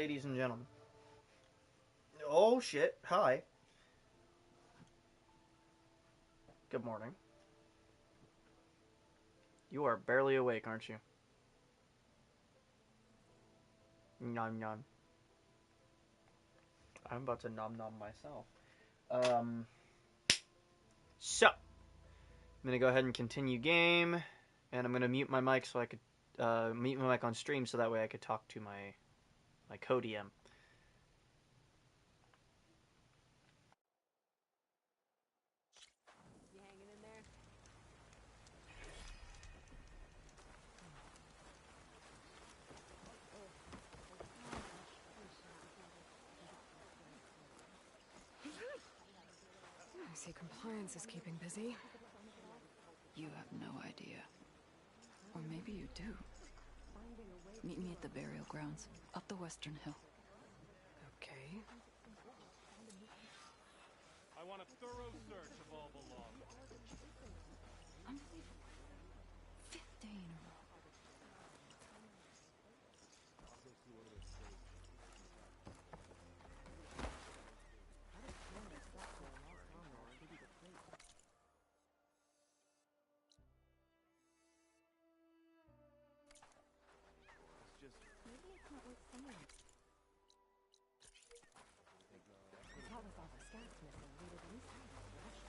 ladies and gentlemen. Oh shit, hi. Good morning. You are barely awake, aren't you? Nom nom. I'm about to nom nom myself. So, I'm gonna go ahead and continue game, and I'm gonna mute my mic so I could mute my mic on stream so that way I could talk to my co-DM. You hanging in there? I see compliance is keeping busy. You have no idea. Or maybe you do. Meet me at the burial grounds, up the Western Hill. Okay. I want a thorough search of all belongings. 15 in a row. Maybe it's not worth saying. That was all the scouts missing. We'd at least have a rush.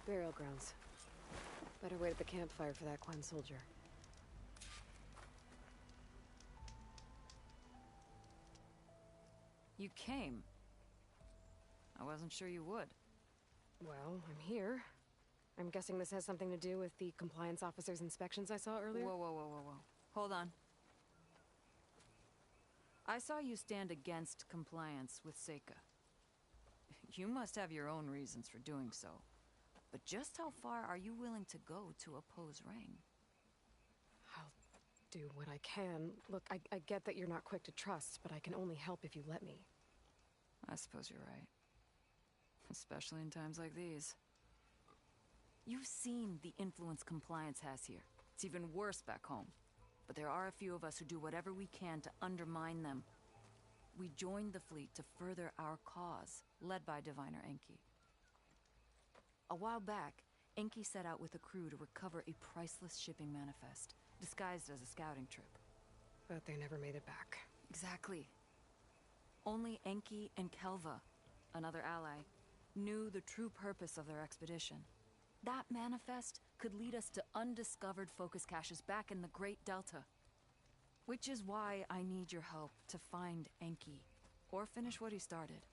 Burial grounds. Better wait at the campfire for that Quen soldier. You came. I wasn't sure you would. Well, I'm here. I'm guessing this has something to do with the compliance officer's inspections I saw earlier? Whoa. Hold on. I saw you stand against compliance with Seika. You must have your own reasons for doing so. But just how far are you willing to go to oppose Rang? I'll do what I can. Look, I get that you're not quick to trust, but I can only help if you let me. I suppose you're right. Especially in times like these. You've seen the influence compliance has here. It's even worse back home. But there are a few of us who do whatever we can to undermine them. We joined the fleet to further our cause, led by Diviner Enki. A while back, Enki set out with a crew to recover a priceless shipping manifest, disguised as a scouting trip. But they never made it back. Exactly. Only Enki and Kelva, another ally, knew the true purpose of their expedition. That manifest could lead us to undiscovered focus caches back in the Great Delta. Which is why I need your help to find Enki, or finish what he started.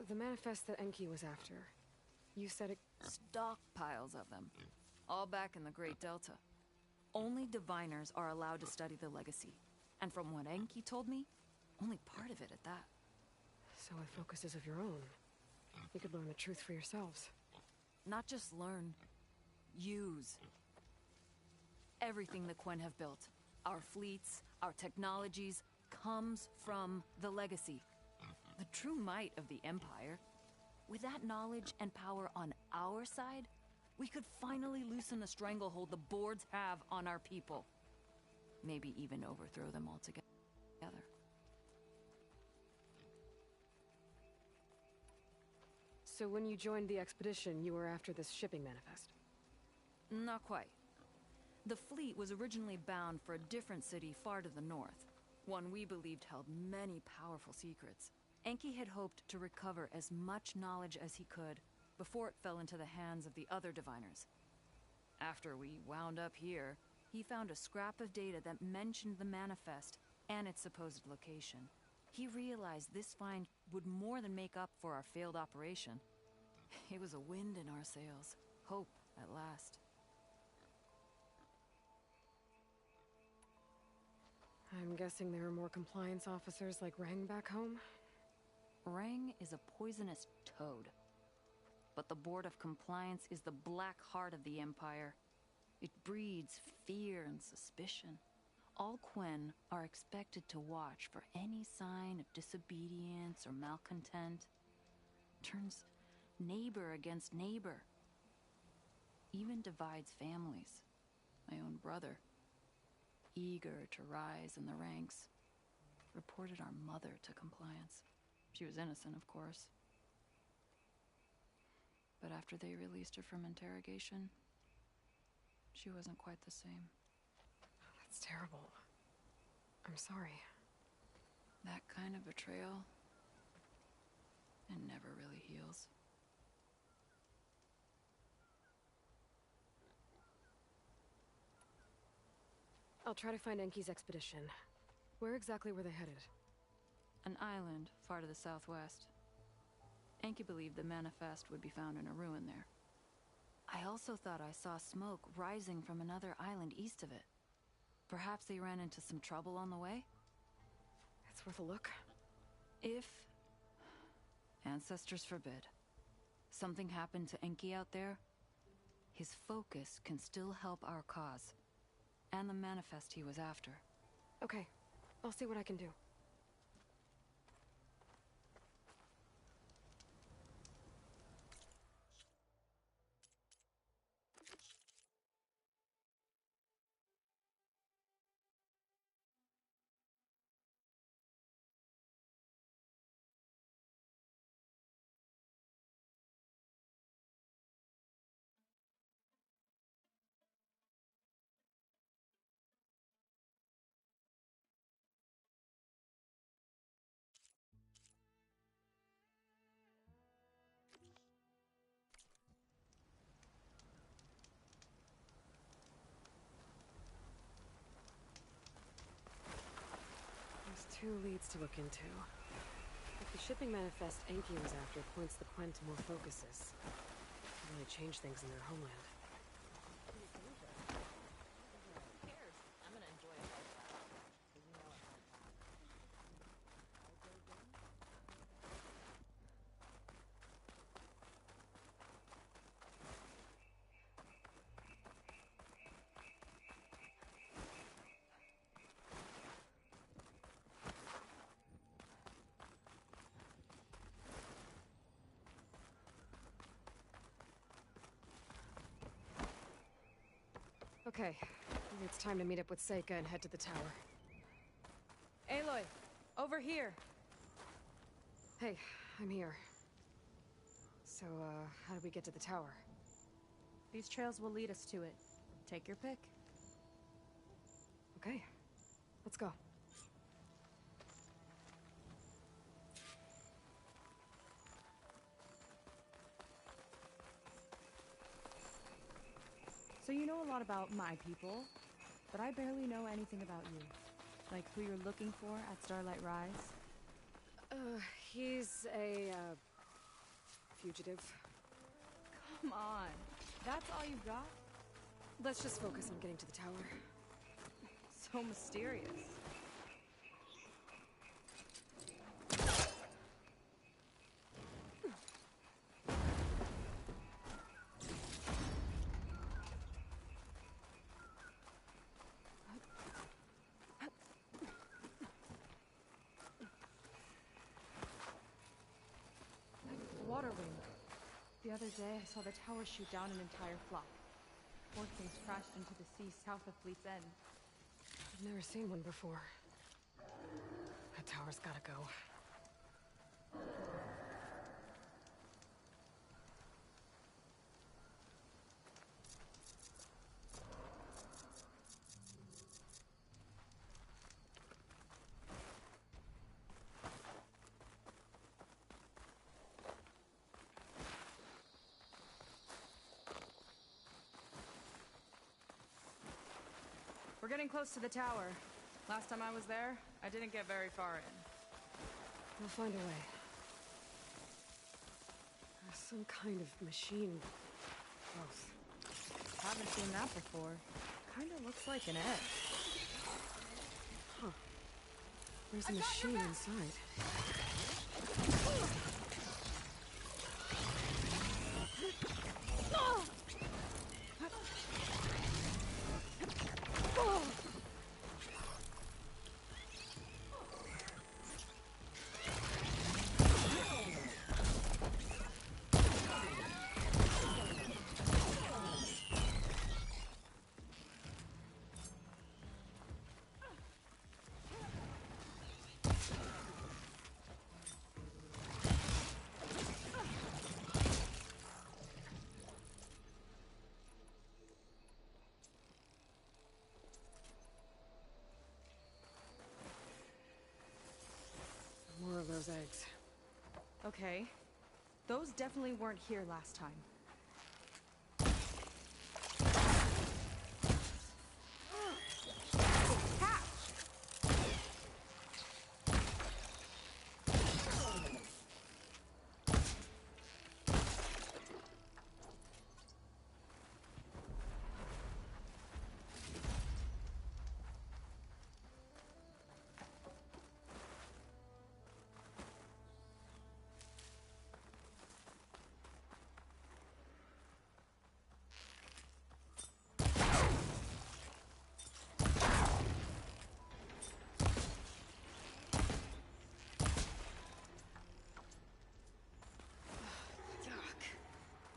The manifest that Enki was after. You said it... Stockpiles of them. All back in the Great Delta. Only diviners are allowed to study the legacy. And from what Enki told me, only part of it at that. So with focuses of your own, you could learn the truth for yourselves. Not just learn, use. Everything the Quen have built, our fleets, our technologies, comes from the legacy. The true might of the Empire. With that knowledge and power on our side, we could finally loosen the stranglehold the boards have on our people. Maybe even overthrow them altogether. So when you joined the expedition, you were after this shipping manifest? Not quite. The fleet was originally bound for a different city far to the north. One we believed held many powerful secrets. Enki had hoped to recover as much knowledge as he could before it fell into the hands of the other diviners. After we wound up here, he found a scrap of data that mentioned the manifest and its supposed location. He realized this find would more than make up for our failed operation. It was a wind in our sails. Hope, at last. I'm guessing there are more compliance officers like Rang back home? Rang is a poisonous toad. But the Board of Compliance is the black heart of the Empire. It breeds fear and suspicion. All Quen are expected to watch for any sign of disobedience or malcontent. Turns neighbor against neighbor. Even divides families. My own brother, eager to rise in the ranks, reported our mother to Compliance. She was innocent, of course. But after they released her from interrogation, she wasn't quite the same. That's terrible. I'm sorry. That kind of betrayal, it never really heals. I'll try to find Enki's expedition. Where exactly were they headed? An island far to the southwest. Enki believed the manifest would be found in a ruin there. I also thought I saw smoke rising from another island east of it. Perhaps they ran into some trouble on the way? It's worth a look. If, ancestors forbid, something happened to Enki out there, his focus can still help our cause, and the manifest he was after. Okay, I'll see what I can do. There's 2 leads to look into. If the shipping manifest Enki was after points the Quen to more focuses, it'll really change things in their homeland. Okay, it's time to meet up with Seika and head to the tower. Aloy, over here. Hey, I'm here. So, how do we get to the tower? These trails will lead us to it. Take your pick. Okay, let's go. So you know a lot about my people, but I barely know anything about you. Like who you're looking for at Starlight Rise? He's a, fugitive. Come on. That's all you got? Let's just focus on getting to the tower. So mysterious. Water wing. The other day, I saw the tower shoot down an entire flock. 4 things crashed into the sea south of Fleet's End. I've never seen one before. That tower's gotta go. We're getting close to the tower. Last time I was there, I didn't get very far in. We'll find a way. There's some kind of machine close. Haven't seen that before. Kinda looks like an egg. Huh. There's a machine inside. Okay. Those definitely weren't here last time.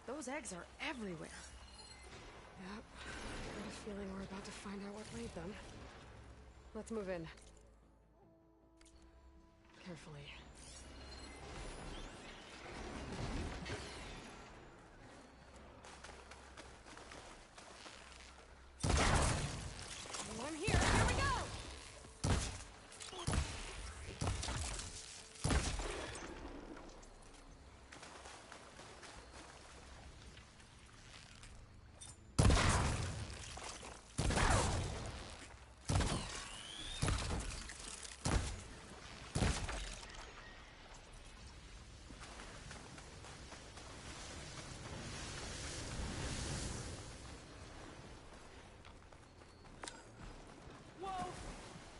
Those eggs are everywhere. Yep. I got a feeling we're about to find out what laid them. Let's move in. Carefully. Oh, I'm here! Here we go! Whoa!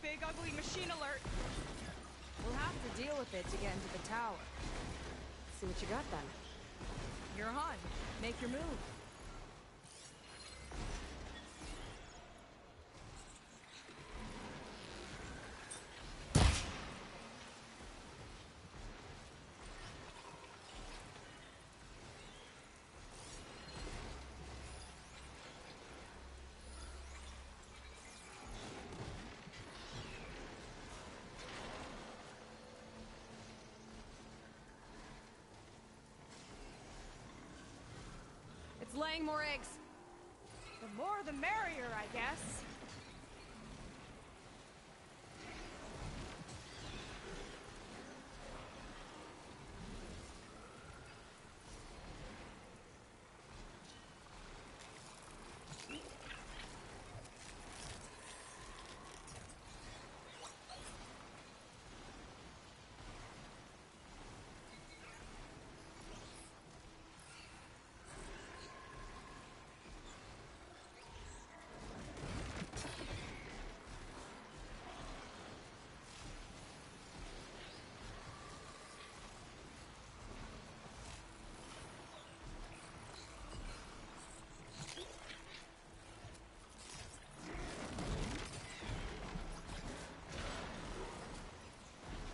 Big ugly machine alert! We'll have to deal with it to get into the tower. See what you got then. You're on. Make your move. It's laying more eggs. The more the merrier, I guess.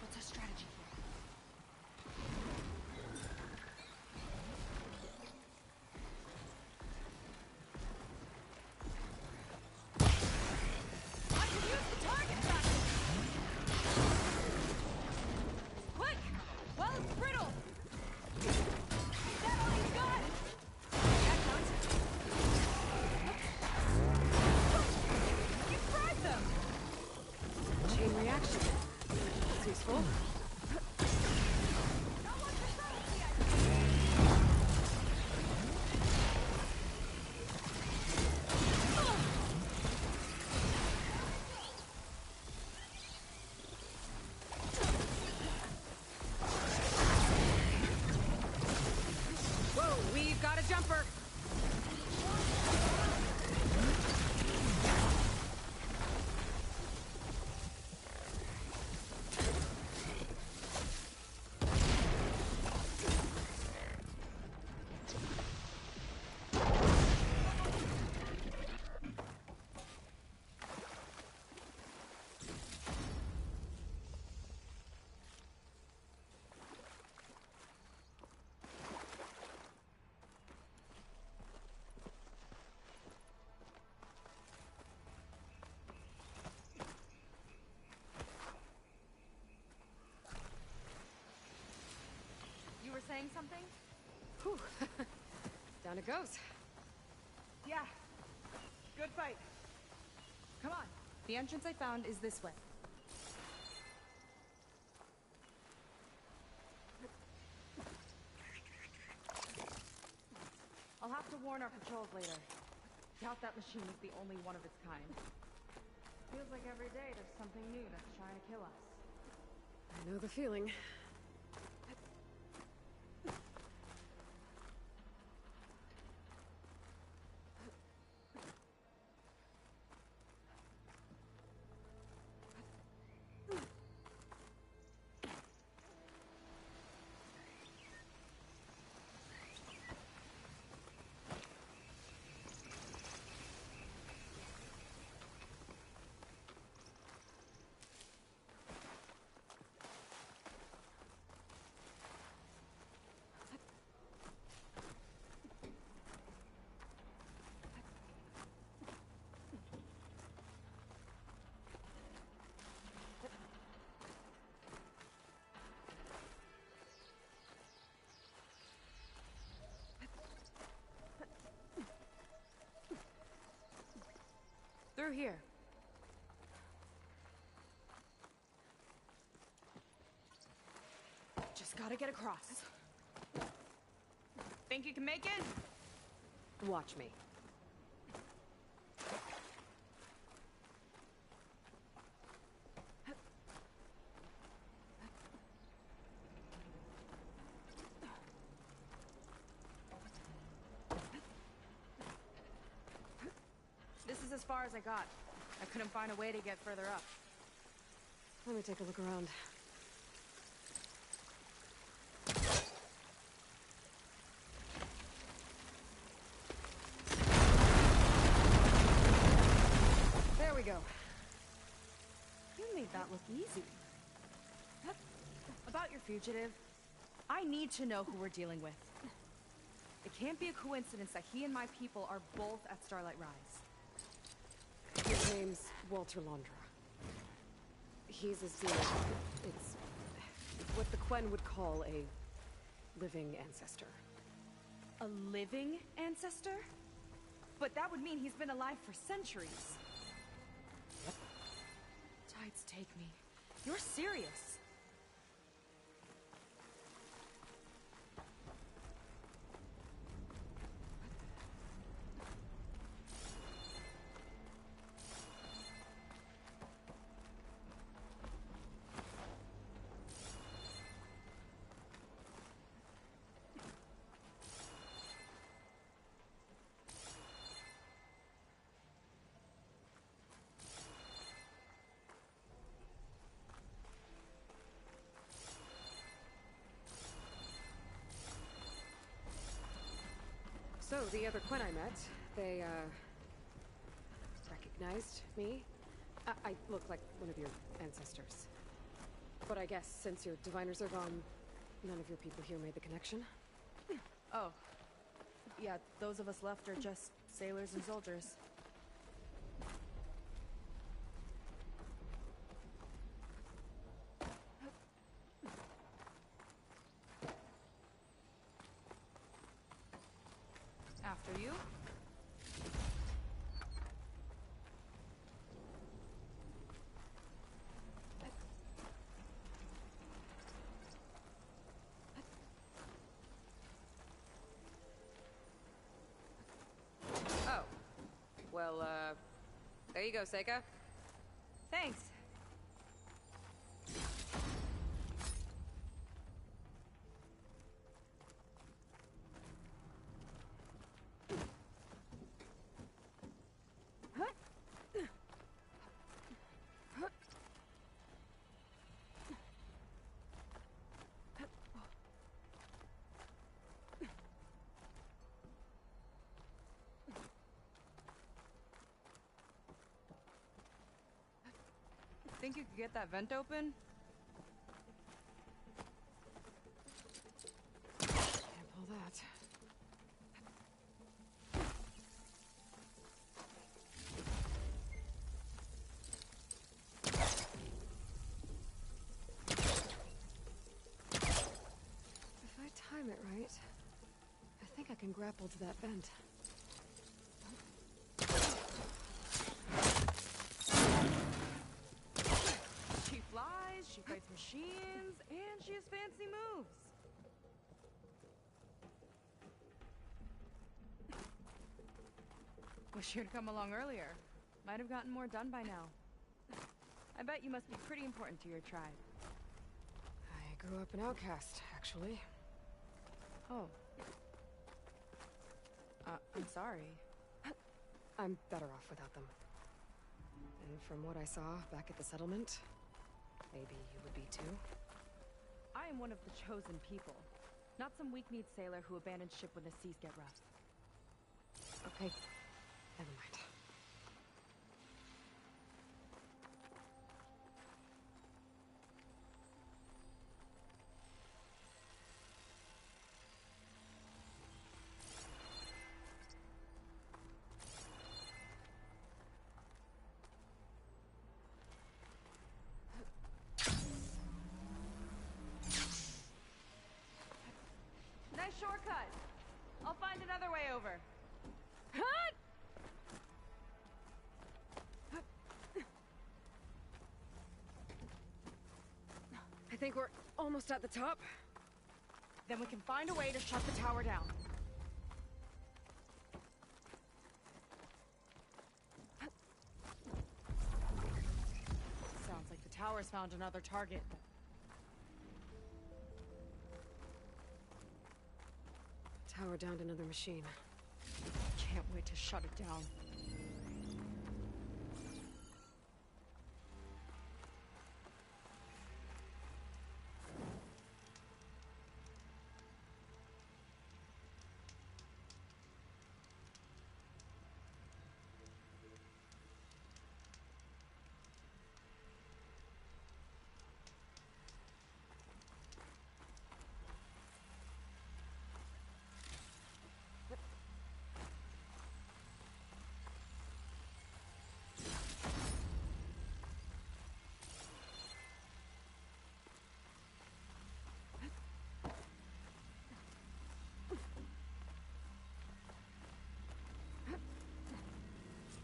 What's our strategy here? I can use the target tracker! Quick! Well, it's brittle! Is that all you got? That counts. You fried them! Chain reaction. It's useful. Not one for subtlety, I think. Whoa, we've got a jumper. You were saying something? Whew. Down it goes. Yeah. Good fight. Come on. The entrance I found is this way. I'll have to warn our patrols later. Doubt that machine is the only one of its kind. Feels like every day there's something new that's trying to kill us. I know the feeling. Through here. Just gotta get across. Think you can make it? Watch me. This is as far as I got. I couldn't find a way to get further up. Let me take a look around. There we go. You made that look easy. About your fugitive, I need to know who we're dealing with. It can't be a coincidence that he and my people are both at Starlight Rise. His name's Walter Londra. He's a Zero. It's what the Quen would call a living ancestor. A living ancestor? But that would mean he's been alive for centuries. Yep. Tides take me. You're serious. So, the other Quen I met, they, recognized me. I look like one of your ancestors. But I guess since your diviners are gone, none of your people here made the connection? Oh. Yeah, those of us left are just sailors and soldiers. After you? Oh. Well, there you go, Seika. Thanks. Think you could get that vent open? Can't pull that. If I time it right, I think I can grapple to that vent. She flies, she fights machines, and she has fancy moves. Wish you'd come along earlier. Might have gotten more done by now. I bet you must be pretty important to your tribe. I grew up an outcast, actually. Oh. I'm sorry. I'm better off without them. And from what I saw back at the settlement, maybe you would be too. I am one of the chosen people. Not some weak-kneed sailor who abandons ship when the seas get rough. Okay, never mind. Nice shortcut. I'll find another way over. I think we're almost at the top. Then we can find a way to shut the tower down. Sounds like the tower's found another target. Tower downed another machine. Can't wait to shut it down.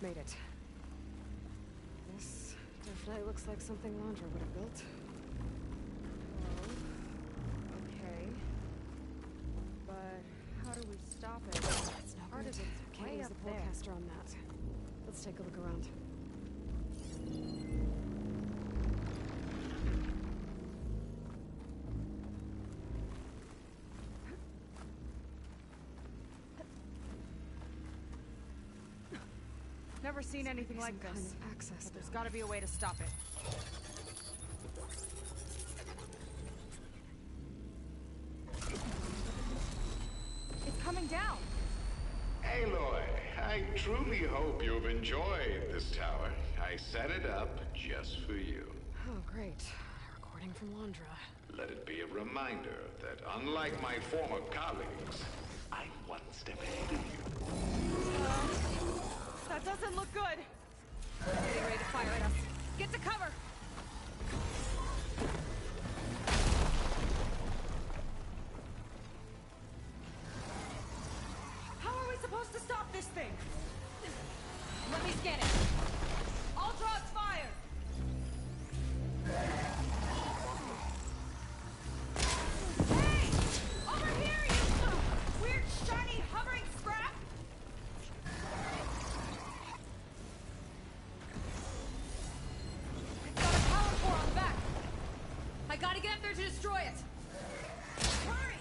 Made it. This definitely looks like something Landra would have built. Well, okay. But how do we stop it? It's not Part good. of it's Can't way use up the there. forecaster on that. Let's take a look around. Never seen anything Some like kind this. of access But there's now. gotta be a way to stop it. It's coming down! Aloy, I truly hope you've enjoyed this tower. I set it up just for you. Oh, great. A recording from Landra. Let it be a reminder that unlike my former colleagues, I'm one step ahead of you. That doesn't look good! Getting ready to fire at us. Get to cover! How are we supposed to stop this thing? Let me scan it. All drops fire! Hey! Over here, you weird, shiny, hovering scrap! It's got a power core on the back. I gotta get up there to destroy it. Hurry!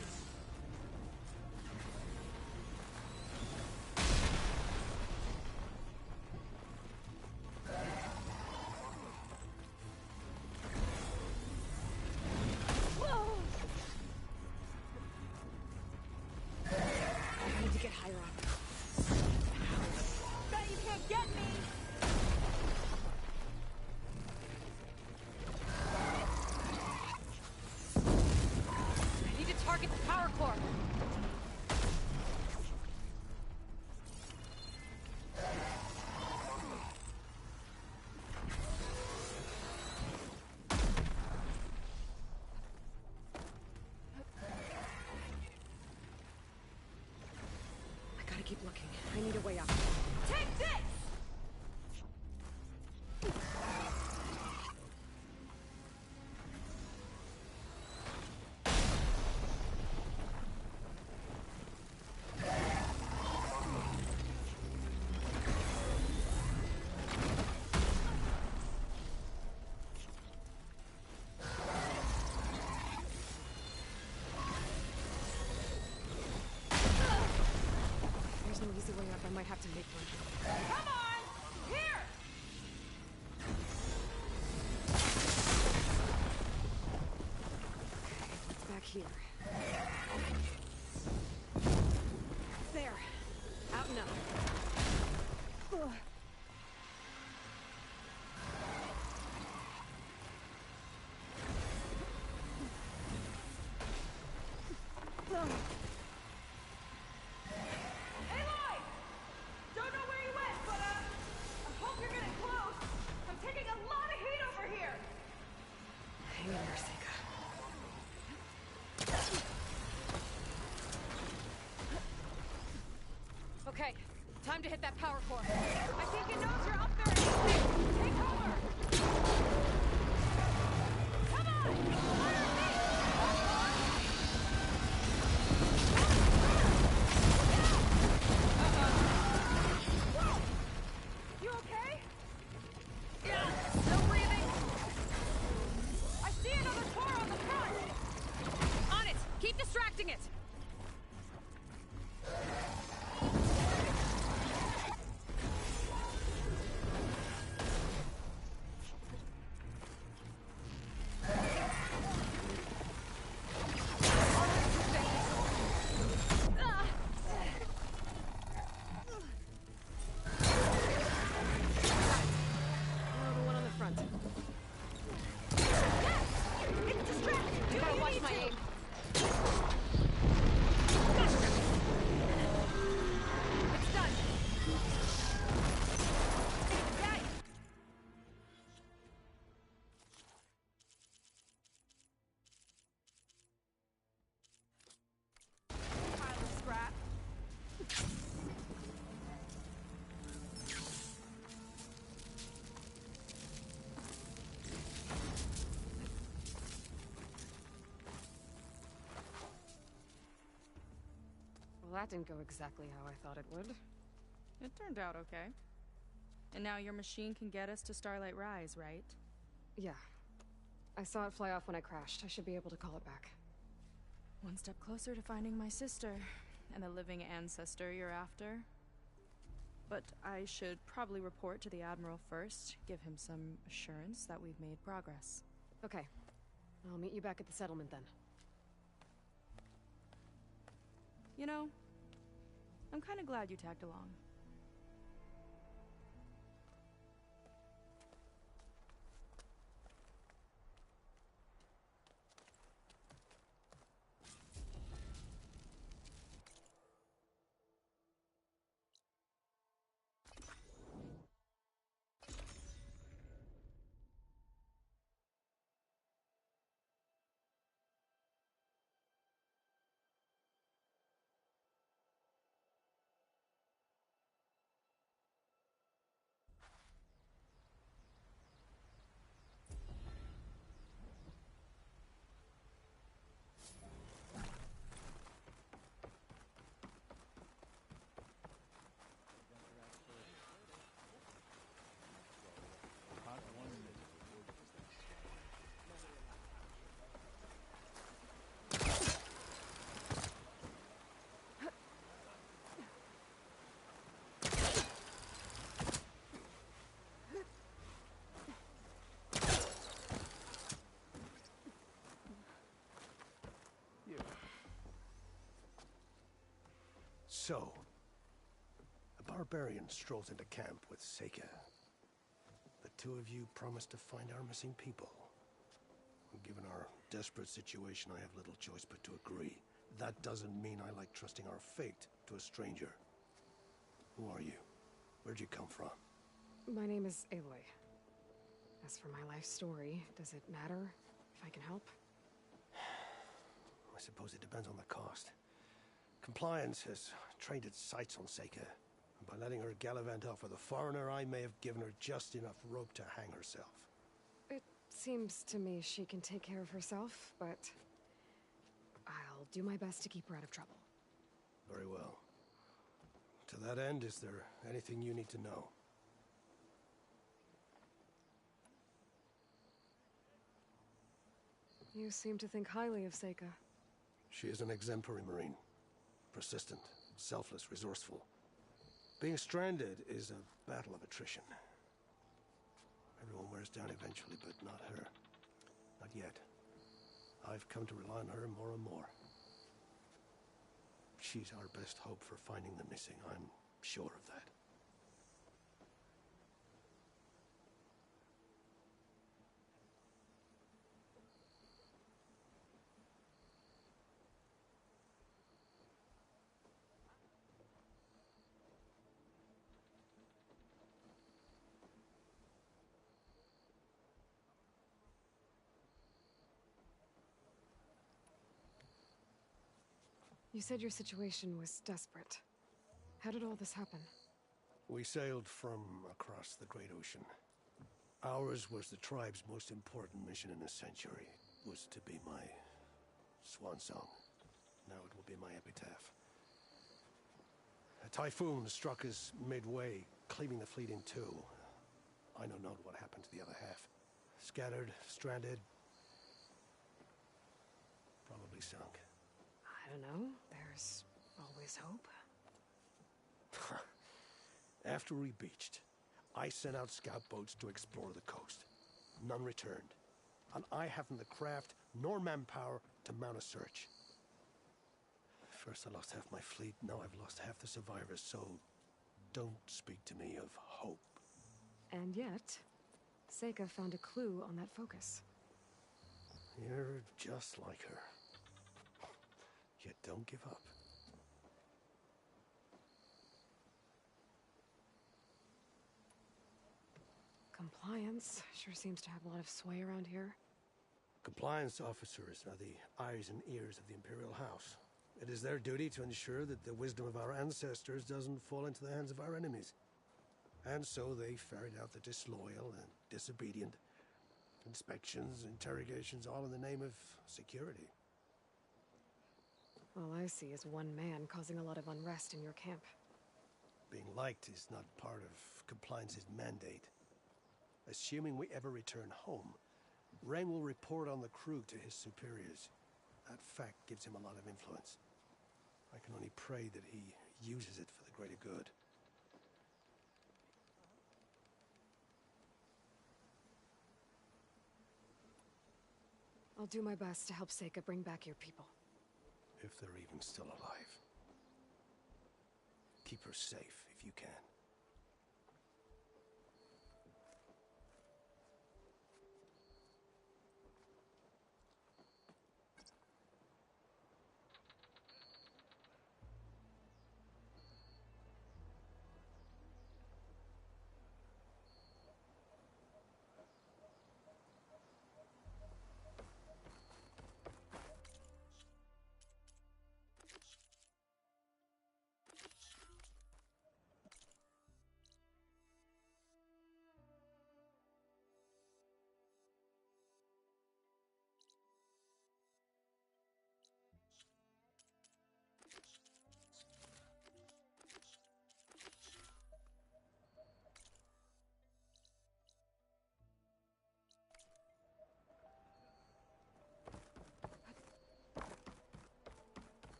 Whoa! I need to get higher up. Bet you can't get me! I need to target the power core. I gotta keep looking. I need a way up. Take this! Come on! Here! Back here. There. Out and up. Aloy! Don't know where you went, but I hope you're getting close. I'm taking a lot of heat over here. Hang in there, Seika. Okay, time to hit that power core. I think it knows you're up there. Take cover. Come on! You okay? Yeah, still breathing. I see another core on the front. On it! Keep distracting it! Oh, the one on the front. It's distracting. I gotta watch my aim. It's done. Yay! Pile of scrap. Well, that didn't go exactly how I thought it would. It turned out okay. And now your machine can get us to Starlight Rise, right? Yeah. I saw it fly off when I crashed. I should be able to call it back. One step closer to finding my sister and the living ancestor you're after. But I should probably report to the Admiral first, give him some assurance that we've made progress. Okay. I'll meet you back at the settlement then. You know, I'm kind of glad you tagged along. So, a barbarian strolls into camp with Seika. The two of you promised to find our missing people. Given our desperate situation, I have little choice but to agree. That doesn't mean I like trusting our fate to a stranger. Who are you? Where'd you come from? My name is Aloy. As for my life story, does it matter if I can help? I suppose it depends on the cost. Compliance has trained its sights on Seika. And by letting her gallivant off with a foreigner, I may have given her just enough rope to hang herself. It seems to me she can take care of herself, but I'll do my best to keep her out of trouble. Very well. To that end, is there anything you need to know? You seem to think highly of Seika. She is an exemplary Marine. Persistent, selfless, resourceful. Being stranded is a battle of attrition. Everyone wears down eventually, but not her. Not yet. I've come to rely on her more and more. She's our best hope for finding the missing, I'm sure of that. You said your situation was desperate. How did all this happen? We sailed from across the Great Ocean. Ours was the tribe's most important mission in a century. It was to be my swan song. Now it will be my epitaph. A typhoon struck us midway, cleaving the fleet in two. I know not what happened to the other half. Scattered, stranded, probably sunk. I don't know. There's always hope. After we beached, I sent out scout boats to explore the coast. None returned. And I haven't the craft nor manpower to mount a search. First I lost half my fleet, now I've lost half the survivors, so don't speak to me of hope. And yet, Seika found a clue on that focus. You're just like her. Yet don't give up. Compliance sure seems to have a lot of sway around here. Compliance officers are the eyes and ears of the Imperial House. It is their duty to ensure that the wisdom of our ancestors doesn't fall into the hands of our enemies. And so they ferret out the disloyal and disobedient. Inspections, interrogations, all in the name of security. All I see is one man causing a lot of unrest in your camp. Being liked is not part of Compliance's mandate. Assuming we ever return home, Rain will report on the crew to his superiors. That fact gives him a lot of influence. I can only pray that he uses it for the greater good. I'll do my best to help Seika bring back your people. If they're even still alive. Keep her safe if you can.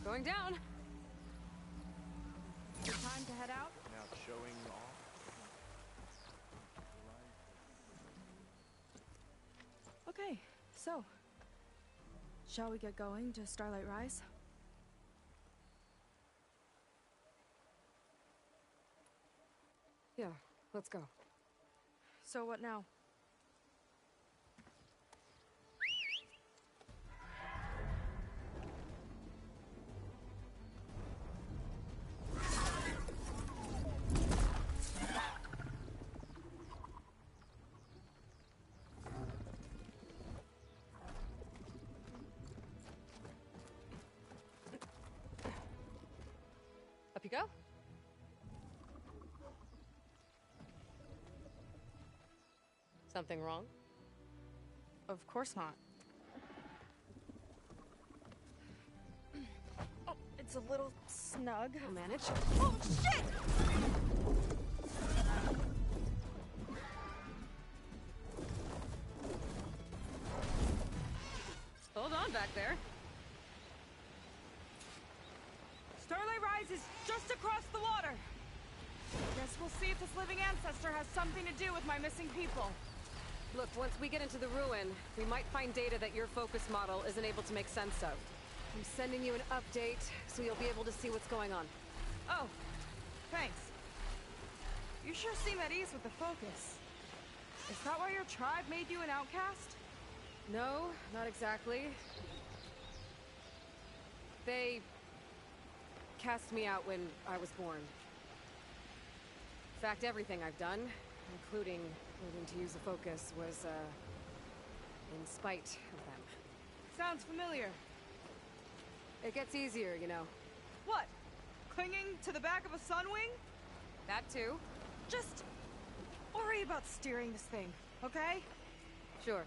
Going down! Time to head out? Now showing off. Okay, so. Shall we get going to Starlight Rise? Yeah, let's go. So what now? Up you go. Something wrong? Of course not. Oh, it's a little snug. I'll manage. Oh, shit! Hold on back there. prize is just across the water. Guess we'll see if this living ancestor has something to do with my missing people. Look, once we get into the ruin, we might find data that your focus model isn't able to make sense of. I'm sending you an update, so you'll be able to see what's going on. Oh, thanks. You sure seem at ease with the focus. Is that why your tribe made you an outcast? No, not exactly. They cast me out when I was born. In fact, everything I've done, including learning to use the focus, was, in spite of them. Sounds familiar. It gets easier, you know. What? Clinging to the back of a sunwing? That too. Just worry about steering this thing, okay? Sure.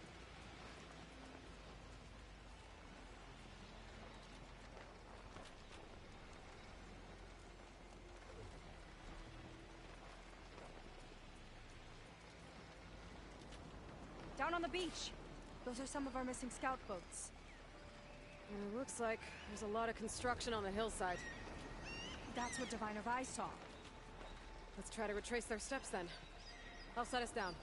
Down on the beach. Those are some of our missing scout boats. And it looks like there's a lot of construction on the hillside. That's what Diviner Vi saw. Let's try to retrace their steps then. I'll set us down.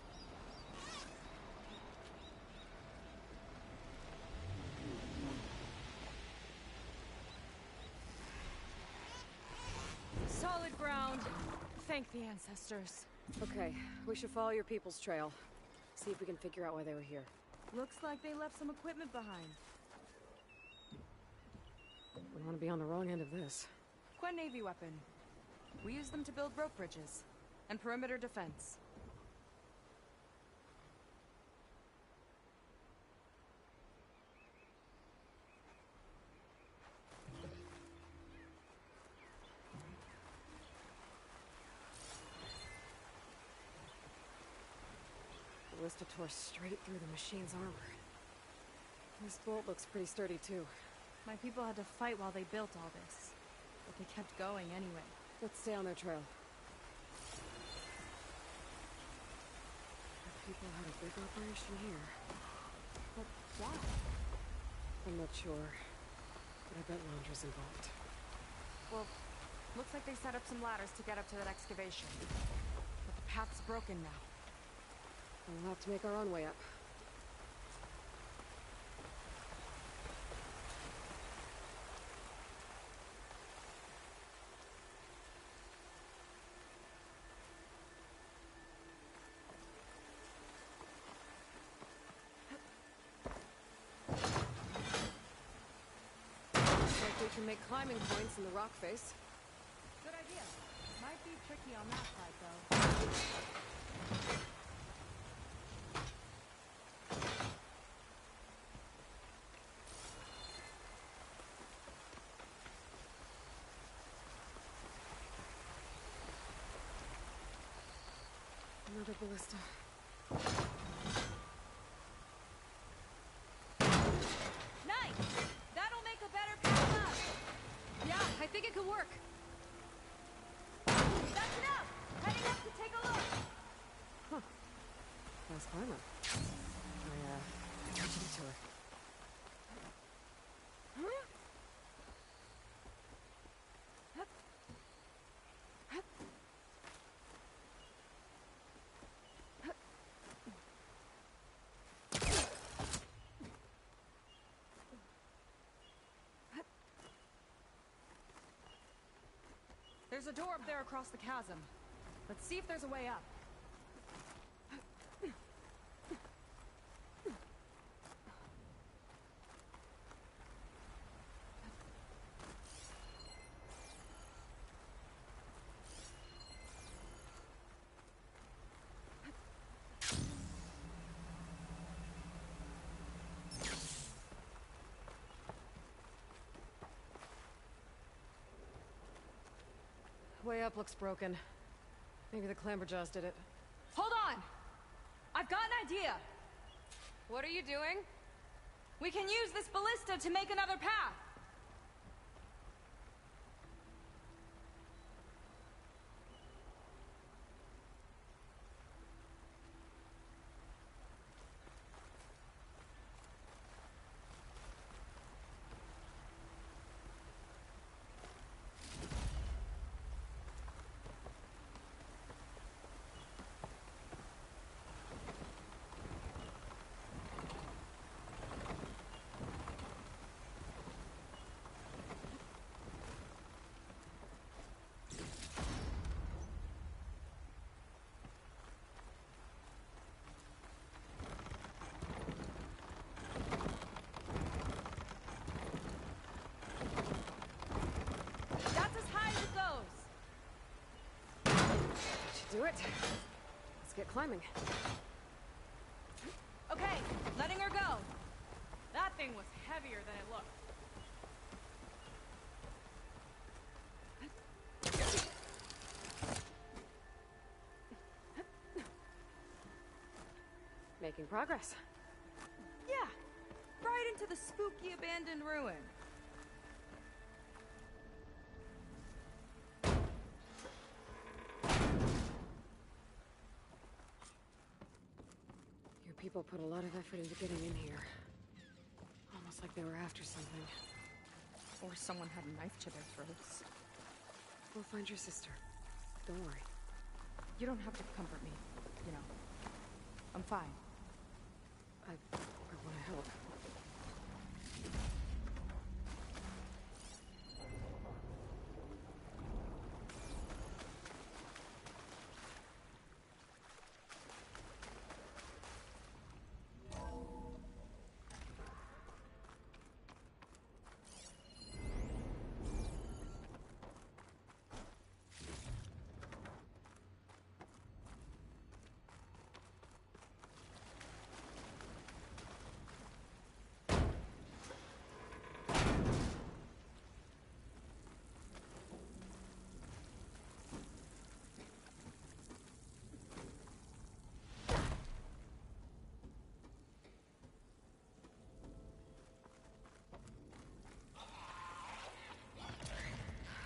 Solid ground. Thank the ancestors. Okay, we should follow your people's trail. See if we can figure out why they were here. Looks like they left some equipment behind. We don't want to be on the wrong end of this. Quen Navy weapon. We use them to build rope bridges and perimeter defense. The ballista tore straight through the machine's armor. This bolt looks pretty sturdy too. My people had to fight while they built all this, but they kept going anyway. Let's stay on their trail. The people had a big operation here. But why? I'm not sure, but I bet Londra's involved. Well, looks like they set up some ladders to get up to that excavation. But the path's broken now. We'll have to make our own way up. We can make climbing points in the rock face. Good idea. Might be tricky on that side, though. Another ballista. Nice! That'll make a better path up! Yeah, I think it could work. That's enough! Heading up to take a look! Nice climber. I got you to her. There's a door up there across the chasm. Let's see if there's a way up. Way up looks broken. Maybe the clamberjaws did it. Hold on! I've got an idea! What are you doing? We can use this ballista to make another path! do it. Let's get climbing. Okay, letting her go. That thing was heavier than it looked. Making progress. Yeah, right into the spooky abandoned ruin. Your people put a lot of effort into getting in here. Almost like they were after something. Or someone had a knife to their throats. We'll find your sister. Don't worry. You don't have to comfort me, you know. I'm fine. I want to help.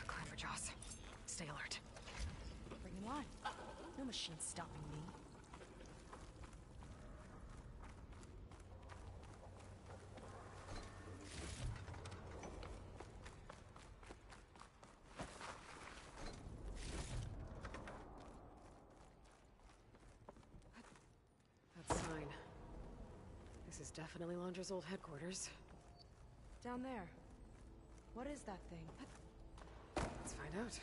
Climb for Joss. Stay alert. Bring him on. No machine's stopping me. That sign. This is definitely Londra's old headquarters. Down there. What is that thing? Let's find out.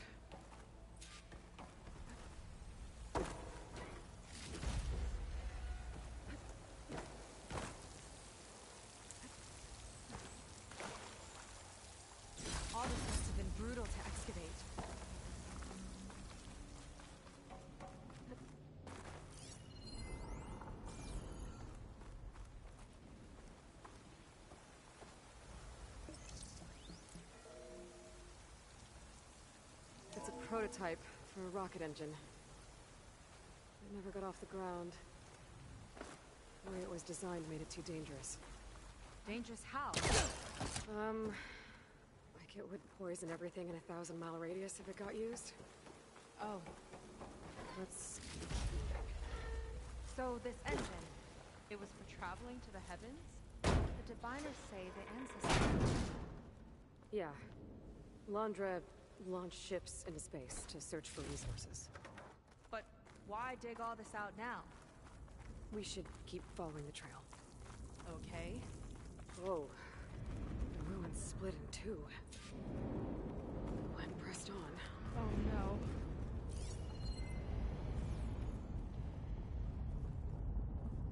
All this must have been brutal to excavate. It's a prototype for a rocket engine. It never got off the ground. The way it was designed made it too dangerous. Dangerous how? Like it would poison everything in a 1,000-mile radius if it got used. Oh, Let's... so this engine, it was for traveling to the heavens? The diviners say the ancestors... Yeah. Londra launched ships into space to search for resources. But why dig all this out now? We should keep following the trail. Okay. Whoa. The ruins split in two. When pressed on. Oh no.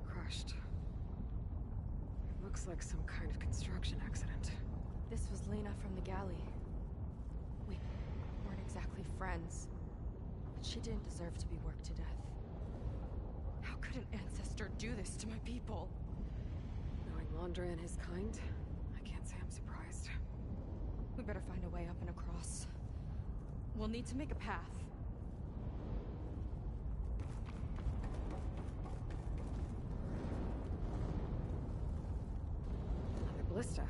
Crushed. It looks like some kind of construction accident. This was Lena from the galley. We weren't exactly friends, but she didn't deserve to be worked to death. How could an ancestor do this to my people? Knowing Londra and his kind, I can't say I'm surprised. We better find a way up and across. We'll need to make a path. Another ballista.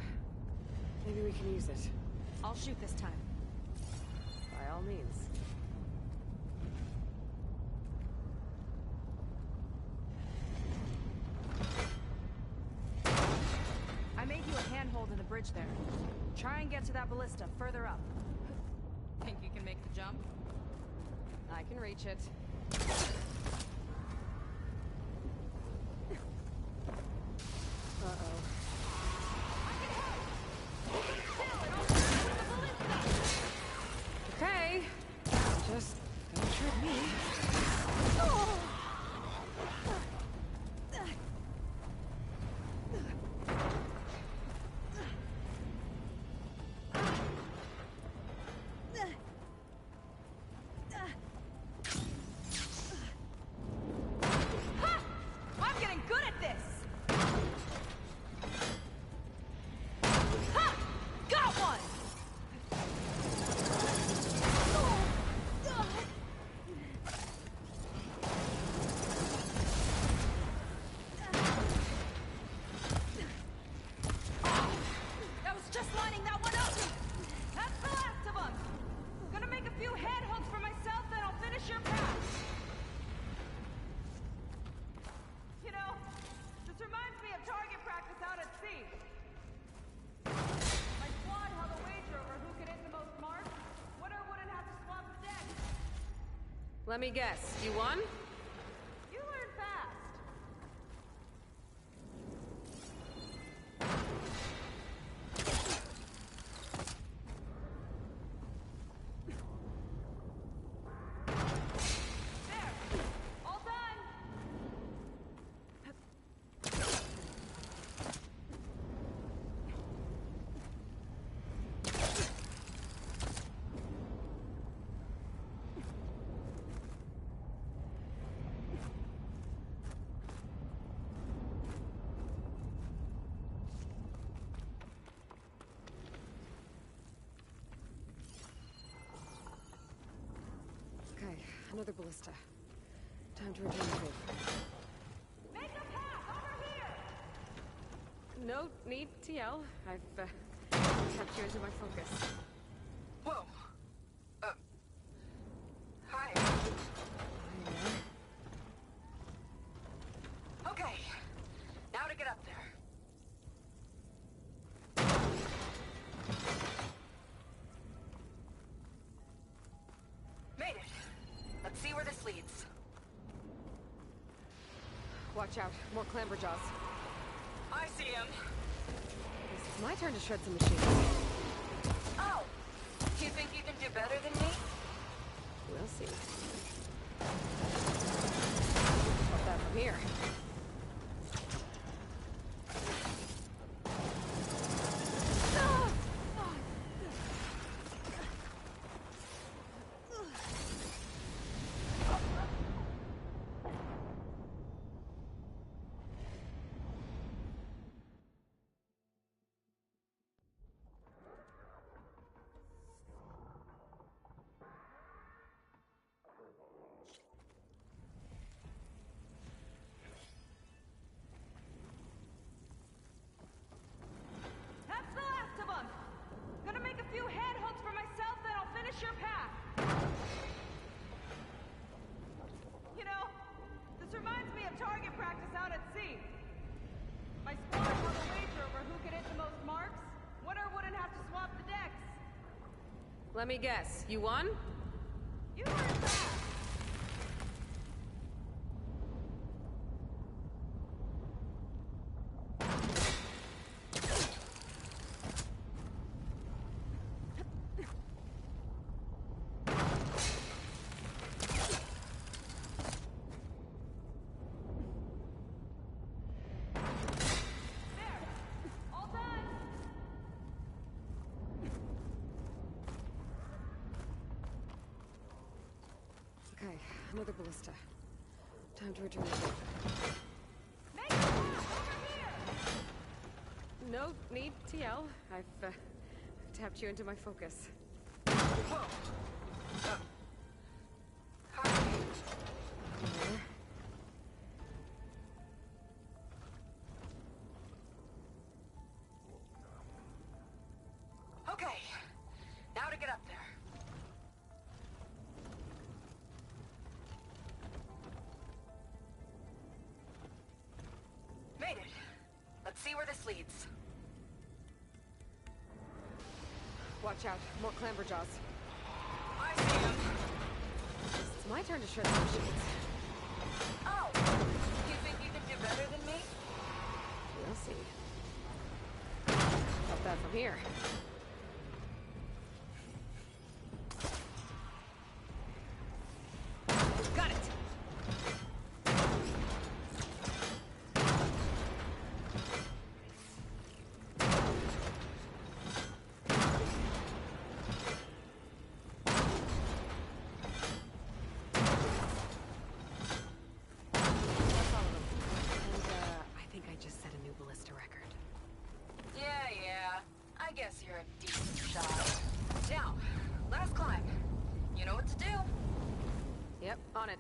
Maybe we can use it. I'll shoot this time. By all means. I made you a handhold in the bridge there. Try and get to that ballista further up. Think you can make the jump? I can reach it. Uh-oh. Okay. Just don't trip me. Let me guess, you won? You learn fast. There! All done! Okay, another ballista. Time to return the favor. Make a path over here! No need to yell. I've tapped you into my focus. Whoa. Hi. Okay. Now to get up there. Made it. Let's see where this leads. Watch out, more clamberjaws. I see him. This is my turn to shred some machines. Oh! You think you can do better than me? We'll see. Got that from here. That's the last of them! Gonna make a few handholds for myself, then I'll finish your path. You know, this reminds me of target practice out at sea. My squad held a wager over who could hit the most marks. Winner wouldn't have to swap the decks. Let me guess, you won? You learn fast. There! All done! Okay, another ballista. Time to return the favor. Make a path over here! No need to yell. I've tapped you into my focus. Whoa. Hi. There. Okay. Now to get up there. Made it. Let's see where this leads. Watch out, more clamberjaws. I see him. It's my turn to shred some machines. Oh! You think you can do better than me? We'll see. Got that from here. Got it! That's all of them. And, I think I just set a new ballista record. Yeah. I guess you're a decent shot. Now, let us climb. You know what to do. Yep, on it.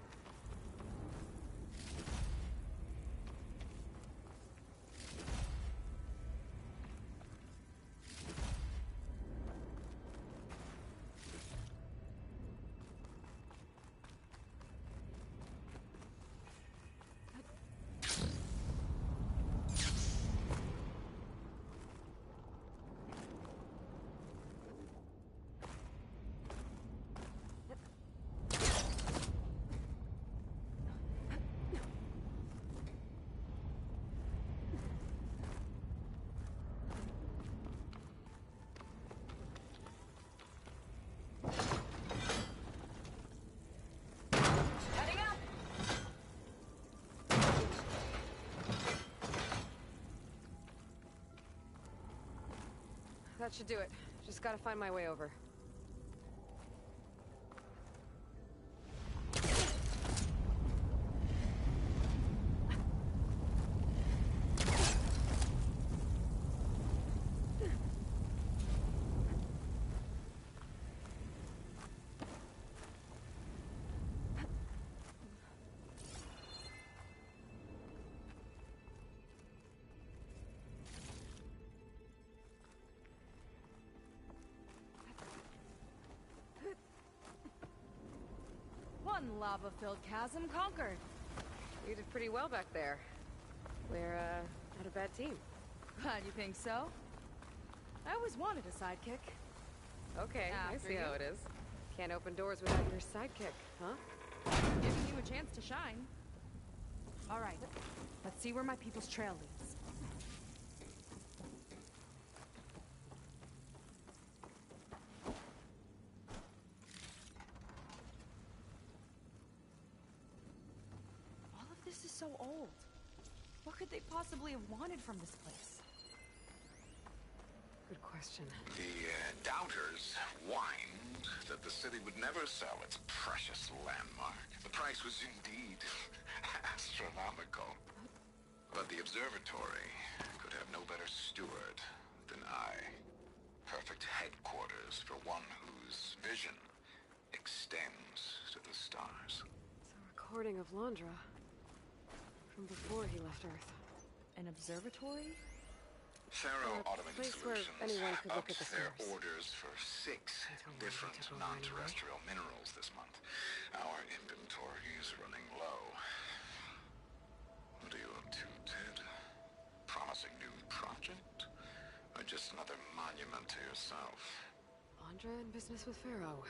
That should do it. Just gotta find my way over. One lava-filled chasm conquered. You did pretty well back there. We're, not a bad team. God, you think so? I always wanted a sidekick. Okay, I After see you. how it is. Can't open doors without your sidekick, huh? Giving you a chance to shine. All right, let's see where my people's trail leads. All of this is so old. What could they possibly have wanted from this place? Good question. The doubters whined that the city would never sell its precious landmark. The price was indeed astronomical. But the observatory could have no better steward than I. Perfect headquarters for one whose vision extends to the stars. It's a recording of Londra. From before he left Earth. An observatory? Pharaoh A Automated place where Solutions anyone could look upped at the their stars. orders for 6 different took over anyway. non-terrestrial minerals this month. Our inventory is running low. What are you up to, Ted? Promising new project? Or just another monument to yourself? Londra in business with Pharaoh.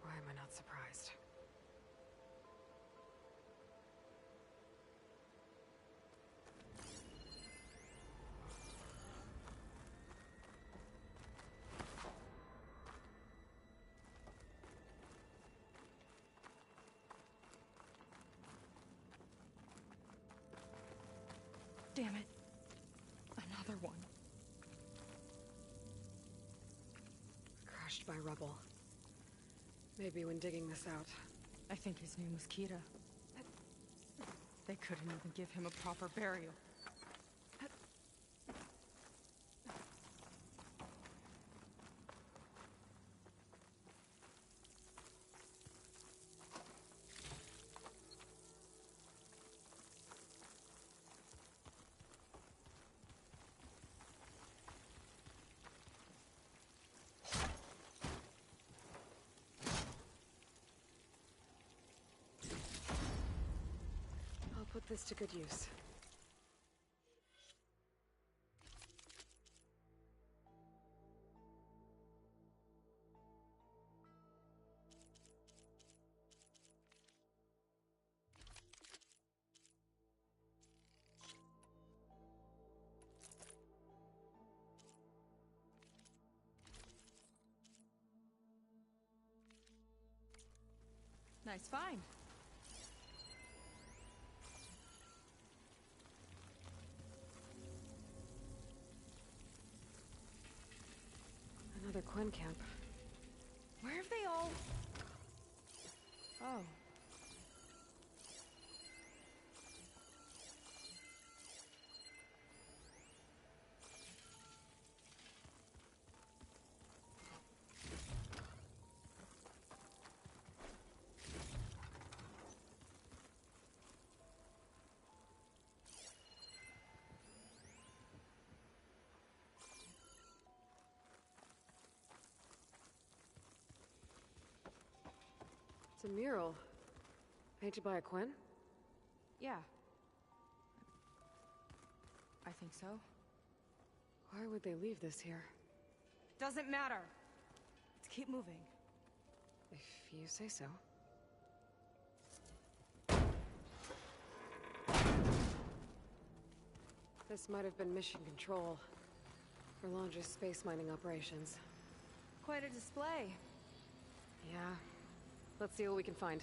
Why am I not surprised? Damn it. Another one. Crushed by rubble. Maybe when digging this out. I think his name was Kira. They couldn't even give him a proper burial. I'll put this to good use. Nice find. Another Quen camp. Where have they all... Oh. It's a mural. Painted by a Quen? Yeah. I think so. Why would they leave this here? Doesn't matter. Let's keep moving. If you say so. This might have been mission control for Londra's space mining operations. Quite a display. Yeah. Let's see what we can find.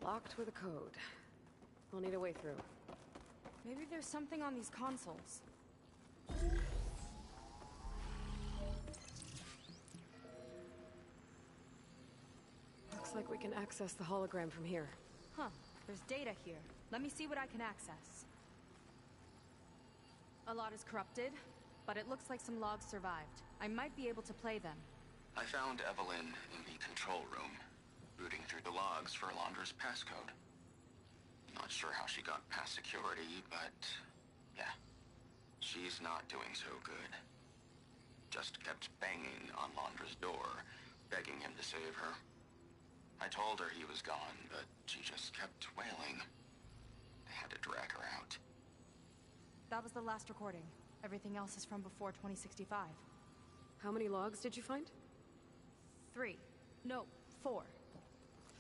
Locked with a code. We'll need a way through. Maybe there's something on these consoles. Looks like we can access the hologram from here. Huh. There's data here. Let me see what I can access. A lot is corrupted, but it looks like some logs survived. I might be able to play them. I found Evelyn in the control room, rooting through the logs for Alondra's passcode. Not sure how she got past security, but yeah, she's not doing so good. Just kept banging on Alondra's door, begging him to save her. I told her he was gone, but she just kept wailing. I had to drag her out. That was the last recording. Everything else is from before 2065. How many logs did you find? 3. No, 4.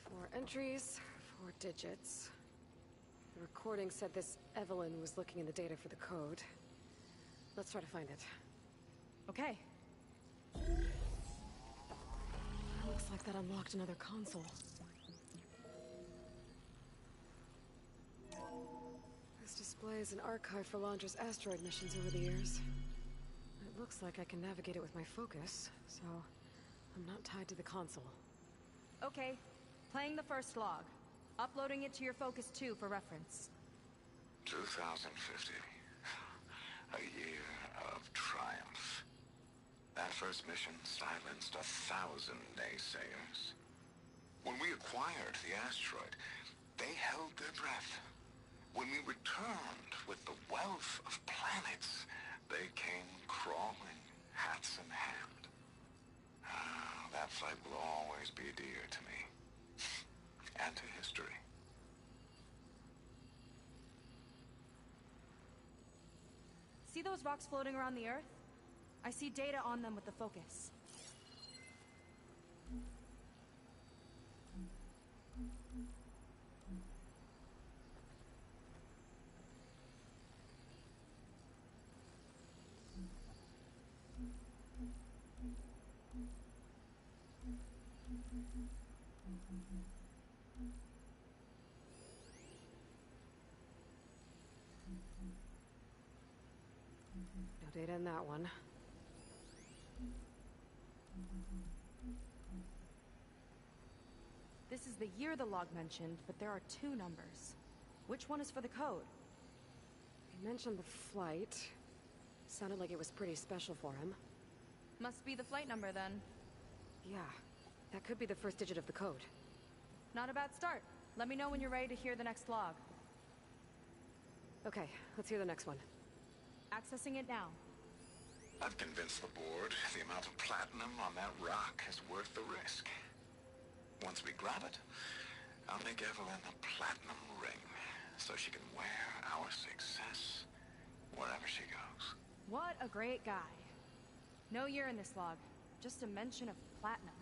4 entries, 4 digits. The recording said this Evelyn was looking in the data for the code. Let's try to find it. Okay. Looks like that unlocked another console. This displays an archive for Alondra's asteroid missions over the years. It looks like I can navigate it with my focus, so I'm not tied to the console. Okay. Playing the first log. Uploading it to your Focus 2 for reference. 2050. A year of triumph. That first mission silenced 1,000 naysayers. When we acquired the asteroid, they held their breath. When we returned with the wealth of planets, they came crawling, hats in hand. That fight will always be dear to me. And to history. See those rocks floating around the Earth? I see data on them with the focus. No data in that one. This is the year the log mentioned, but there are 2 numbers. Which one is for the code? He mentioned the flight. Sounded like it was pretty special for him. Must be the flight number then. Yeah, that could be the first digit of the code. Not a bad start. Let me know when you're ready to hear the next log. Okay, let's hear the next one. Accessing it now. I've convinced the board the amount of platinum on that rock is worth the risk. Once we grab it, I'll make Evelyn a platinum ring, so she can wear our success wherever she goes. What a great guy. No year in this log, just a mention of platinum.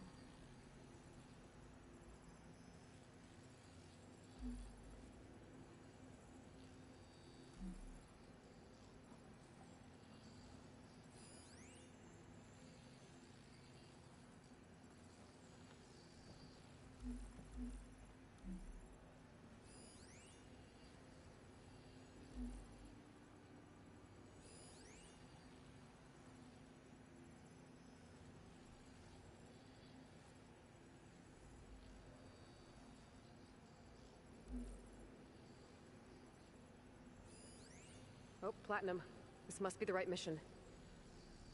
Oh, platinum. This must be the right mission.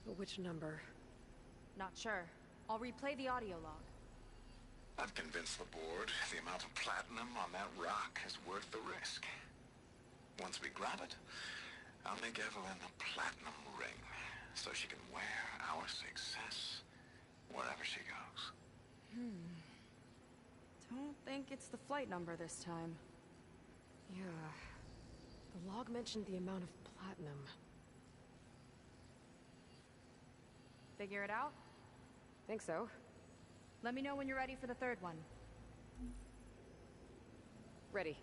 But which number? Not sure. I'll replay the audio log. I've convinced the board the amount of platinum on that rock is worth the risk. Once we grab it, I'll make Evelyn a platinum ring, so she can wear our success wherever she goes. Don't think it's the flight number this time. Yeah. The log mentioned the amount of platinum. Figure it out? Think so. Let me know when you're ready for the third one. Ready.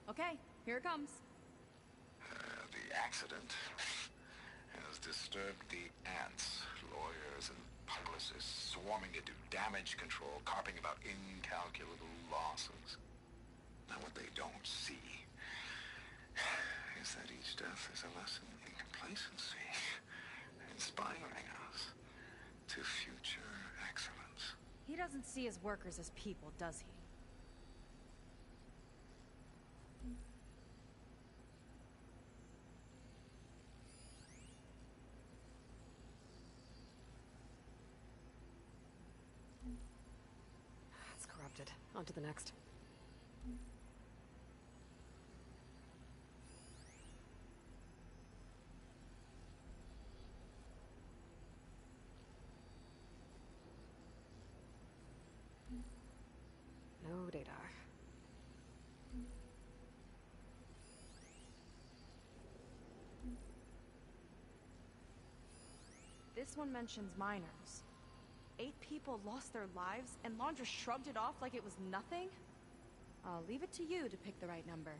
Okay, here it comes. The accident has disturbed the ants, lawyers and publicists swarming to do damage control, carping about incalculable losses. Now, what they don't see is that each death is a lesson in complacency, inspiring us to future excellence. He doesn't see his workers as people, does he? It's corrupted. On to the next. No data. This one mentions miners. 8 people lost their lives, and Laundra shrugged it off like it was nothing? I'll leave it to you to pick the right number.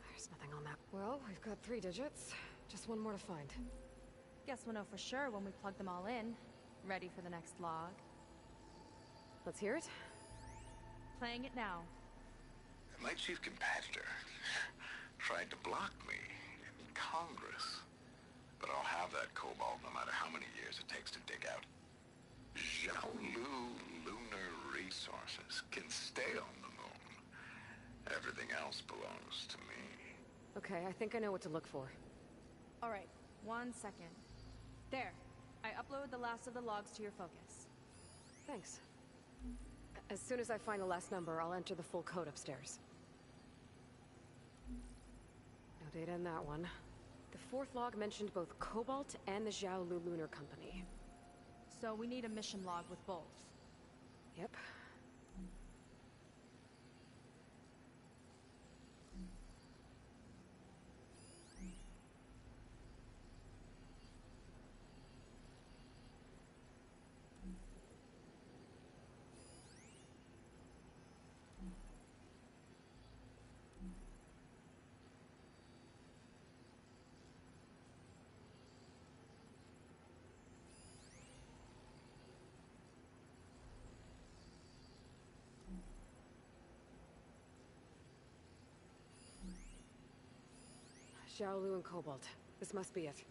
There's nothing on that. Well, we've got 3 digits. Just one more to find. Guess we'll know for sure when we plug them all in. Ready for the next log. Let's hear it. Playing it now. My chief competitor tried to block me in Congress. But I'll have that cobalt no matter how many years it takes to dig out. Xiaolu lunar resources can stay on the moon. Everything else belongs to me. Okay, I think I know what to look for. Alright, 1 second. There. I uploaded the last of the logs to your focus. Thanks. As soon as I find the last number, I'll enter the full code upstairs. No data in that one. The 4th log mentioned both Cobalt and the Xiaolu Lunar Company. So we need a mission log with both. Yep. Xiaolu and Cobalt. This must be it.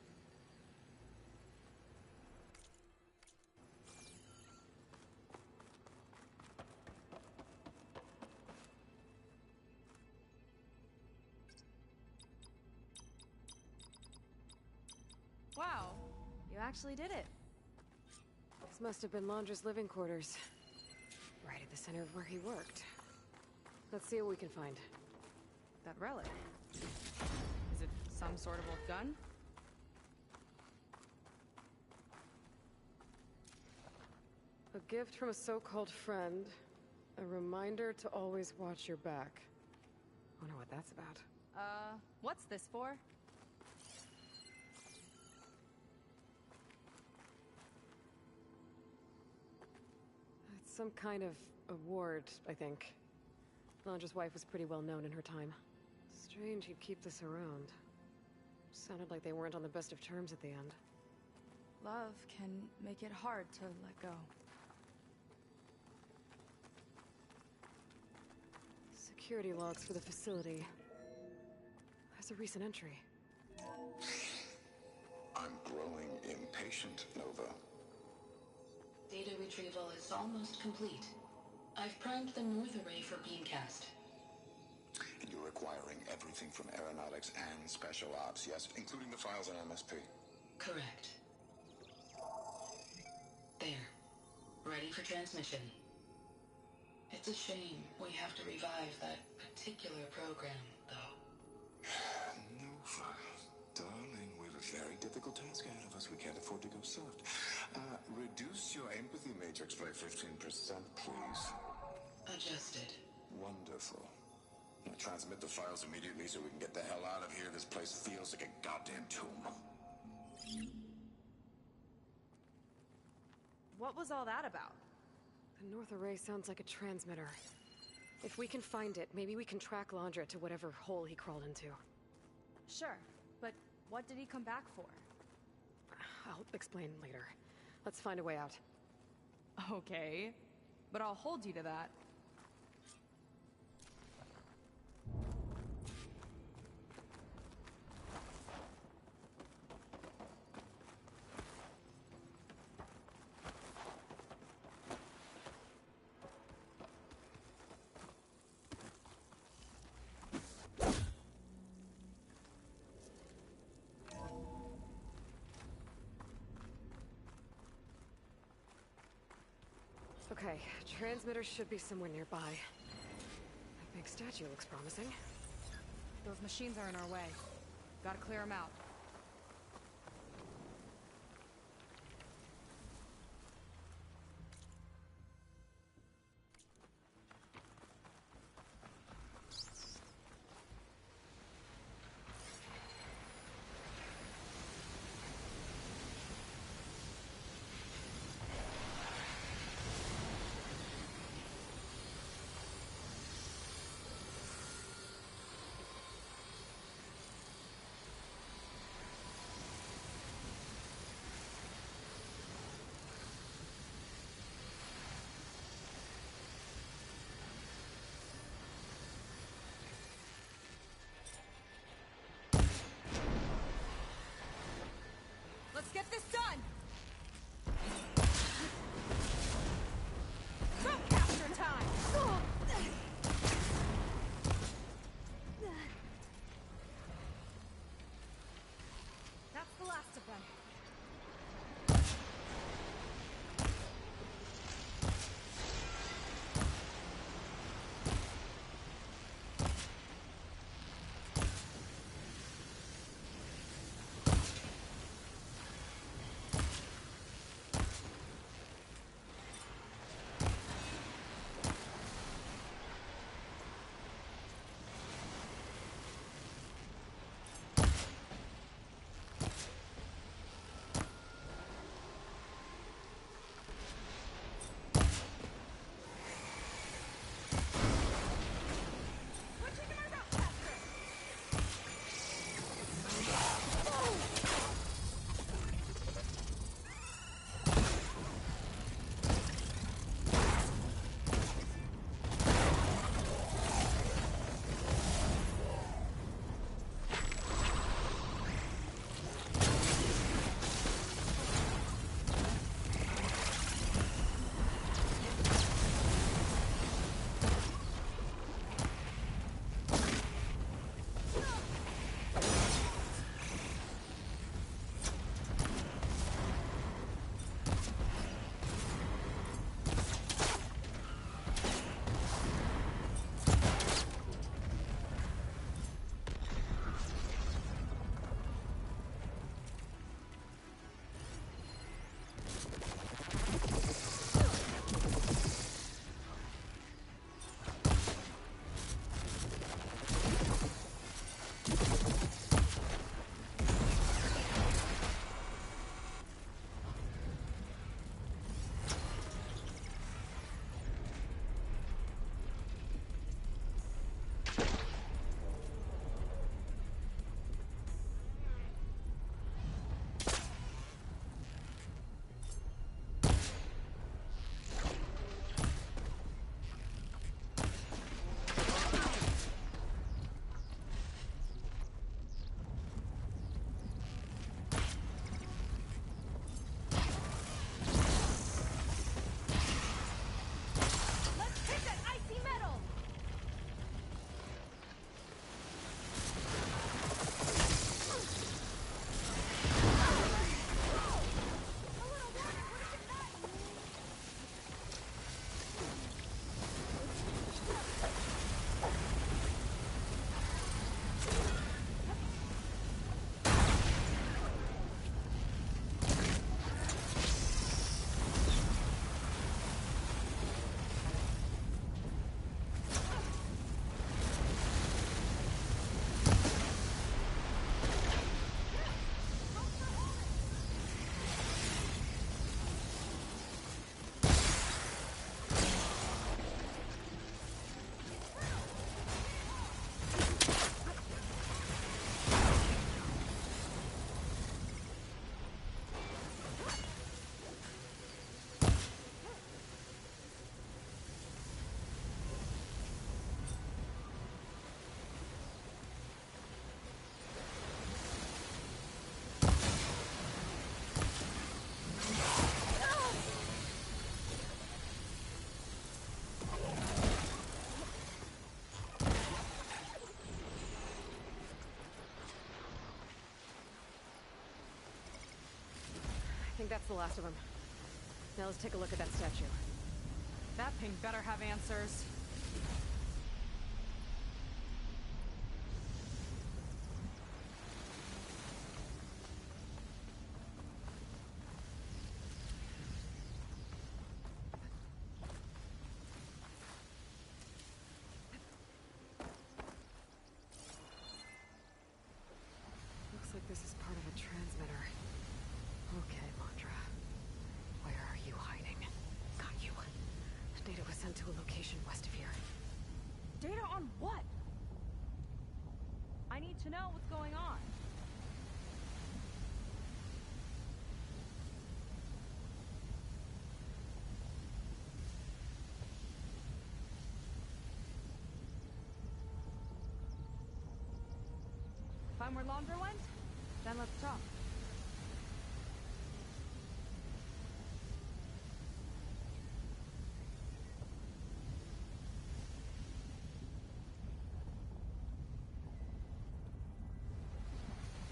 Wow, you actually did it. This must have been Laundra's living quarters. Right at the center of where he worked. Let's see what we can find. That relic. Is it some sort of old gun? A gift from a so-called friend. A reminder to always watch your back. Wonder what that's about. What's this for? It's some kind of award, I think. Laundra's wife was pretty well known in her time. Strange he'd keep this around. Sounded like they weren't on the best of terms at the end. Love can make it hard to let go. Security logs for the facility. There's a recent entry. I'm growing impatient, Nova. Data retrieval is almost complete. I've primed the North Array for beamcast. And you're acquiring everything from aeronautics and special ops, yes? Including the files on MSP? Correct. There. Ready for transmission. It's a shame we have to revive that particular program, though. Nova, darling, we have a very difficult task ahead of us. We can't afford to go soft. Reduce your empathy matrix by 15%, please. Adjusted. Wonderful. Now transmit the files immediately so we can get the hell out of here. This place feels like a goddamn tomb. What was all that about? The North Array sounds like a transmitter. If we can find it, maybe we can track Laundra to whatever hole he crawled into. Sure, but what did he come back for? I'll explain later. Let's find a way out. Okay, but I'll hold you to that. Okay, transmitter should be somewhere nearby. That big statue looks promising. Those machines are in our way. Gotta clear them out. Let's get this done! Drop capture time! That's the last of them. I think that's the last of them. Now let's take a look at that statue. That thing better have answers. Looks like this is part of a transmitter. Okay, Landra. Where are you hiding? Got you. Data was sent to a location west of here. Data on what? I need to know what's going on. Find where Landra went? Then let's talk.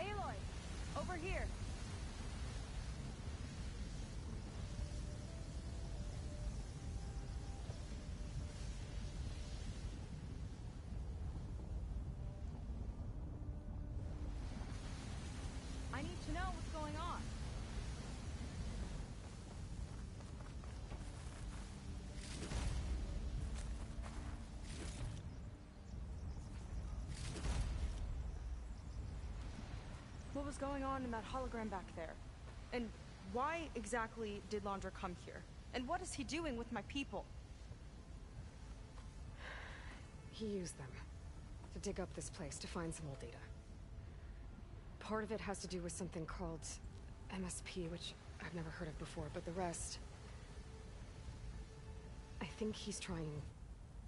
Aloy! Over here! I need to know what's going on. What was going on in that hologram back there? And why exactly did Landra come here? And what is he doing with my people? He used them to dig up this place to find some old data. Part of it has to do with something called MSP, which I've never heard of before, but the rest... I think he's trying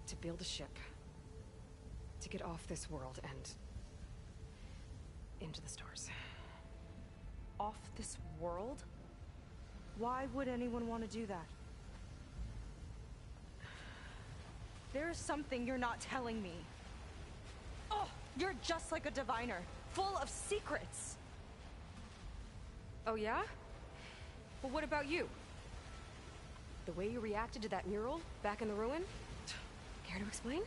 to build a ship to get off this world and into the stars. Off this world? Why would anyone want to do that? There's something you're not telling me. Oh, you're just like a diviner, full of secrets. Oh yeah? Well, what about you? The way you reacted to that mural back in the ruin? Care to explain?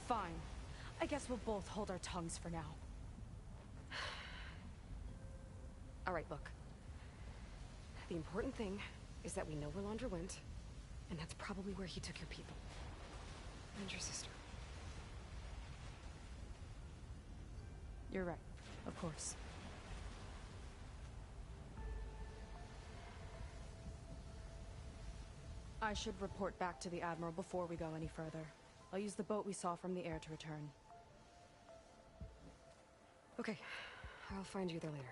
Fine. I guess we'll both hold our tongues for now. All right, look. The important thing is that we know where Landra went, and that's probably where he took your people. And your sister. You're right, of course. I should report back to the Admiral before we go any further. I'll use the boat we saw from the air to return. Okay, I'll find you there later.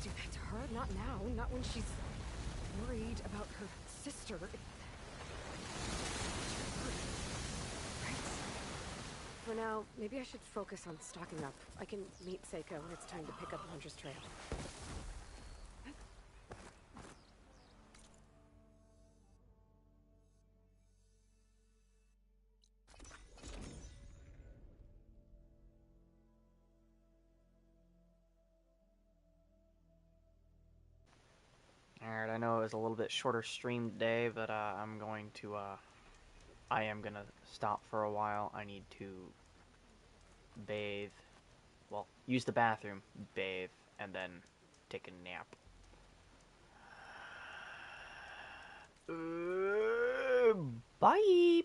Do that to her. Not now. Not when she's worried about her sister. Right? For now, maybe I should focus on stocking up. I can meet Seika when it's time to pick up Landra's trail. Alright, I know it was a little bit shorter stream today, but I am gonna stop for a while. I need to bathe. Well, use the bathroom, bathe, and then take a nap. Bye!